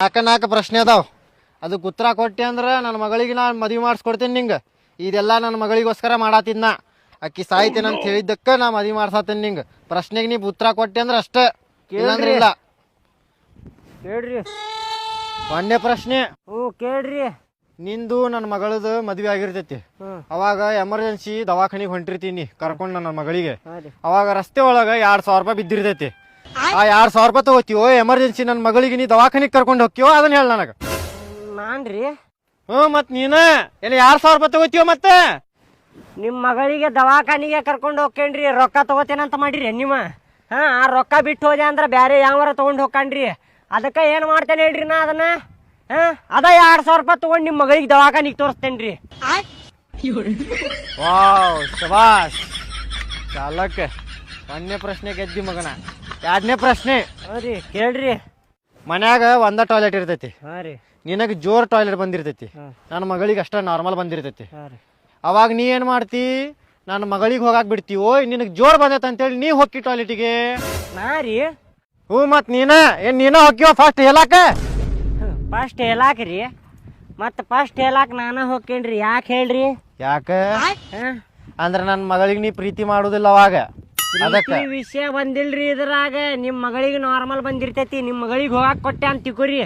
ನಾಲ್ಕ ಪ್ರಶ್ನೆ ಅದಾವ. ಅದಕ್ಕೆ ಉತ್ತರ ಕೊಟ್ಟೆ ಅಂದ್ರೆ ನನ್ನ ಮಗಳಿಗೆ ನಾನು ಮದುವೆ ಮಾಡಿಸ್ಕೊಡ್ತೀನಿ ನಿಂಗೆ. ಇದೆಲ್ಲ ನನ್ನ ಮಗಳಿಗೋಸ್ಕರ ಮಾಡತ್ತಿದ್ನ. ಅಕ್ಕಿ ಸಾಯ್ತೇನೆ ಅಂತ ಹೇಳಿದ್ದಕ್ಕೆ ನಾ ಮದುವೆ ಮಾಡ್ಸತ್ತೇನೆ ನಿಂಗೆ. ಪ್ರಶ್ನೆಗೆ ನೀವು ಉತ್ತರ ಕೊಟ್ಟೆ ಅಂದ್ರೆ ಅಷ್ಟೇ, ಇಲ್ಲಾಂದ್ರೆ ಇಲ್ಲ. ಕೇಳ್ರಿ. ಒಂದೇ ಪ್ರಶ್ನೆ. ಕೇಳ್ರಿ. ನಿಂದು ನನ್ನ ಮಗಳದು ಮದುವೆ ಆಗಿರ್ತೈತಿ. ಅವಾಗ ಎಮರ್ಜೆನ್ಸಿ ದವಾಖಾನಿಗೆ ಹೊಂಟಿರ್ತೀನಿ ಕರ್ಕೊಂಡು ನನ್ನ ಮಗಳಿಗೆ. ಅವಾಗ ರಸ್ತೆ ಒಳಗೆ 2,000 ರೂಪಾಯಿ ಬಿದ್ದಿರ್ತೈತಿ. ಆ 2,000 ರೂಪಾಯಿ ತಗೋತೀವೋ ಎಮರ್ಜೆನ್ಸಿ ನನ್ನ ಮಗಳಿಗೆ ನೀ ದವಾಖಾನಿಗೆ ಕರ್ಕೊಂಡು ಹೋಗ್ತೀವೋ ಅದನ್ನ ಹೇಳ ನನಗೆ. ನಾನ್ರಿ ಮತ್ ನೀನ ಏನು 2,000 ರೂಪಾಯಿ ತಗೋತೀವ ಮತ್ತೆ? ನಿಮ್ಮ ಮಗಳಿಗೆ ದವಾಖಾನಿಗೆ ಕರ್ಕೊಂಡು ಹೋಗ್ಕೇನ್ರಿ, ರೊಕ್ಕ ತಗೋತೇನಂತ ಮಾಡಿರಿ ನಿಮ್ಮ. ಆ ರೊಕ್ಕ ಬಿಟ್ಟು ಹೋದೆ ಅಂದ್ರೆ ಬೇರೆ ಯಾವಾರ ತಗೊಂಡು ಹೋಗ್ಕಂಡ್ರಿ. ಅದಕ್ಕೆ ಏನು ಮಾಡ್ತೇನೆ ಹೇಳ್ರಿ ನಾ ಅದನ್ನ. ಅದ 2,000 ರೂಪಾಯಿ ತಗೊಂಡು ನಿಮ್ಮ ಮಗಳಿಗೆ ದವಾಖಾನಿಗೆ ತೋರಿಸ್ತೇನ್ರಿ. ವಾವ್ ಶಬಾಷ್ ಚಾಲಕ್. ಒಂದನೇ ಪ್ರಶ್ನೆ ಗೆದ್ದಿ ಮಗನ. ಎರಡನೇ ಪ್ರಶ್ನೆ. ರೀ ಕೇಳ್ರಿ. ಮನ್ಯಾಗ ಒಂದ ಟಾಯ್ಲೆಟ್ ಇರ್ತೈತಿ. ರೀ ನಿನಗೆ ಜೋರ್ ಟಾಯ್ಲೆಟ್ ಬಂದಿರ್ತೈತಿ, ನನ್ನ ಮಗಳಿಗೆ ಅಷ್ಟ ನಾರ್ಮಲ್ ಬಂದಿರ್ತೈತಿ. ರೀ ಅವಾಗ ನೀ ಏನ್ ಮಾಡ್ತಿ? ನನ್ನ ಮಗಳಿಗೆ ಹೋಗಾಕ್ ಬಿಡ್ತೀವೋ ನಿನಗೆ ಜೋರ್ ಬಂದೈತೆ ಅಂತೇಳಿ ನೀ ಹೋಗಿ ಟಾಯ್ಲೆಟಿಗೆ. ನಾ ರೀ ಮತ್ ನೀನ ಹೋಗ್ತೀವ ಫಸ್ಟ್ ಹೇಳಾಕ? ಫಸ್ಟ್ ಹೇಳಾಕ್ರಿ. ಮತ್ತೆ ಫಸ್ಟ್ ಹೇಳಾಕ ನಾನು ಹೋಗ್ಕೇನ್ರಿ. ಯಾಕೆ ಹೇಳ್ರಿ? ಯಾಕ ಅಂದ್ರ ನನ್ನ ಮಗಳಿಗೆ ನೀ ಪ್ರೀತಿ ಮಾಡುದಿಲ್ಲ ಅವಾಗ. ಅದಕ್ಕೆ ವಿಷಯ ಬಂದಿಲ್ರಿ ಇದ್ರಾಗ. ನಿಮ್ ಮಗಳಿಗೆ ನಾರ್ಮಲ್ ಬಂದಿರ್ತೈತಿ, ನಿಮ್ ಮಗಳಿಗೆ ಹೋಗಾಕ್ ಕೊಟ್ಟೆ ಅಂತ ತಿಳ್ಕೊರಿ.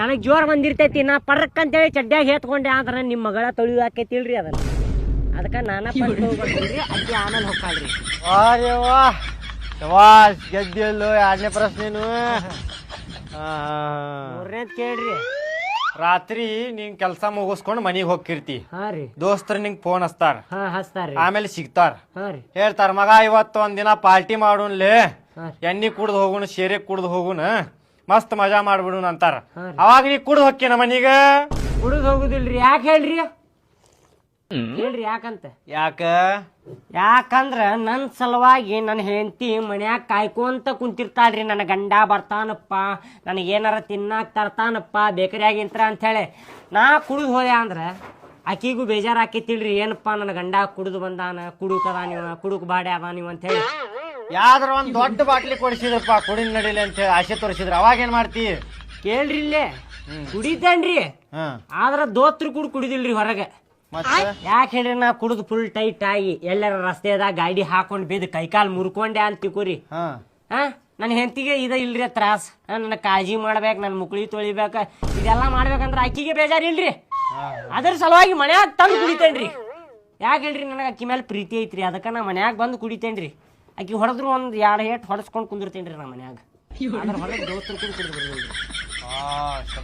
ನನಗ್ ಜೋರ್ ಬಂದಿರ್ತೈತಿ, ನಾ ಪರ್ಕ್ ಅಂತೇಳಿ ಚಡ್ಡ್ಯಾಗ ಹೇತ್ಕೊಂಡೆ ಆದ್ರ ನಿಮ್ ಮಗಳ ತೊಳಿದು ಹಾಕೈತಿಲ್ರಿ ಅದನ್ನ. ಅದಕ್ಕ ನಾನ ಹೋಗ್ರಿ, ಅಕ್ಕಿ ಆಮೇಲೆ ಹೋಗ್ಕಾಳ್ರಿ. ಗೆದ್ದಿಯಲ್ಲೋ. ಎರಡನೇ ಪ್ರಶ್ನೆನು ಮೂರನೇದ್ ಕೇಳ್ರಿ. ರಾತ್ರಿ ನೀನ್ ಕೆಲ್ಸ ಮುಗಿಸ್ಕೊಂಡು ಮನಿಗ್ ಹೋಗಿರ್ತಿ. ರೀ ದೋಸ್ತರು ನಿಂಗ್ ಫೋನ್ ಹಚ್ತಾರ. ಹಚ್ತಾರ. ಆಮೇಲೆ ಸಿಗ್ತಾರ. ರೀ ಹೇಳ್ತಾರ, ಮಗ ಇವತ್ತು ಒಂದಿನ ಪಾರ್ಟಿ ಮಾಡೋನ್ಲೆ, ಎಣ್ಣಿ ಕುಡ್ದು ಹೋಗುಣ, ಶೇರೆ ಕುಡ್ದು ಹೋಗುಣ, ಮಸ್ತ್ ಮಜಾ ಮಾಡ್ಬಿಡುಣ ಅಂತಾರ. ಅವಾಗ ನೀ ಕುಡ್ದು ಹೋಗ್ಕೇನ ಮನಿಗ? ಕುಡಿದು ಹೋಗುದಿಲ್ರಿ. ಯಾಕೆ ಹೇಳ್ರಿ? ಹೇಳ್ರಿ ಯಾಕಂತ. ಯಾಕಂದ್ರ ನನ್ ಸಲುವಾಗಿ ನನ್ನ ಹೆಂಡತಿ ಮನ್ಯಾಗ ಕಾಯ್ಕೊಂತ ಕುಂತಿರ್ತಾಳ್ರಿ. ನನ್ನ ಗಂಡ ಬರ್ತಾನಪ್ಪ, ನನಗೇನಾರ ತಿನ್ನಾಕ ತರ್ತಾನಪ್ಪ ಬೇಕರಿಯಾಗಿಂತ್ರ ಅಂತ ಹೇಳಿ. ನಾ ಕುಡಿದು ಹೋದೆ ಅಂದ್ರ ಆಕಿಗೂ ಬೇಜಾರು ಆಕೈತಿಲ್ರಿ. ಏನಪ್ಪಾ ನನ್ನ ಗಂಡ ಕುಡಿದು ಬಂದಾನ, ಕುಡುಕದ ನೀವು, ಕುಡುಕ್ ಬಾಡೆ ಅದ ನೀವು ಅಂತ ಹೇಳಿ. ಯಾವ್ದ್ರ ಒಂದ್ ದೊಡ್ಡ ಬಾಟ್ಲಿ ಕೊಡಿಸಿದ್ರಪ್ಪ ಕುಡಿದ್ ನಡಿಲಿ ಅಂತ ಹೇಳಿ ಆಸೆ ತೋರಿಸಿದ್ರ, ಅವಾಗ ಏನ್ ಮಾಡ್ತಿ? ಕೇಳ್ರಿ ಇಲ್ಲೇ ಕುಡಿತೇನ್ರಿ. ಆದ್ರ ದೋತ್ರು ಕೂಡ ಕುಡಿದಿಲ್ರಿ ಹೊರಗೆ. ಯಾಕೆ ಹೇಳ್ರಿ? ನಾ ಕುಡಿದು ಫುಲ್ ಟೈಟ್ ಆಗಿ ಎಲ್ಲರ ರಸ್ತೆದಾಗ ಗಾಡಿ ಹಾಕೊಂಡ್ ಬಿದ್ದು ಕೈಕಾಲ್ ಮುರ್ಕೊಂಡೆ ಅಂತ ತಿಳ್ಕೊರಿ. ನನ್ನ ಹೆಂಡತಿಗೆ ಇದ ಇಲ್ರಿ ತ್ರಾಸ್. ನನ್ನ ಕಾಳಜಿ ಮಾಡ್ಬೇಕು, ನನ್ನ ಮುಕ್ಳಿ ತೊಳಿಬೇಕ, ಇದೆಲ್ಲ ಮಾಡ್ಬೇಕಂದ್ರ ಅಕ್ಕಿಗೆ ಬೇಜಾರ್ ಇಲ್ರಿ. ಅದ್ರ ಸಲುವಾಗಿ ಮನ್ಯಾಗ ತಂದು ಕುಡಿತೇನ್ರಿ. ಯಾಕೆ ಹೇಳ್ರಿ? ನನಗೆ ಅಕ್ಕಿ ಮೇಲೆ ಪ್ರೀತಿ ಐತ್ರಿ. ಅದಕ್ಕೆ ನಾ ಮನ್ಯಾಗ ಬಂದು ಕುಡಿತೇನ್ರಿ. ಅಕ್ಕಿ ಹೊಡೆದ್ರು ಒಂದ್ 2 ಏಟ್ ಹೊಡೆಸ್ಕೊಂಡ್ ಕುಂದಿರ್ತೇನ್ರಿ ನಾ ಮನ್ಯಾಗ. ಅದ್ರ ಹೊರಗೆ ದೋಸ್ತರು ಕೂಡ ಕುಡಿದು ಬರ್ಬೋದ್ರಿ.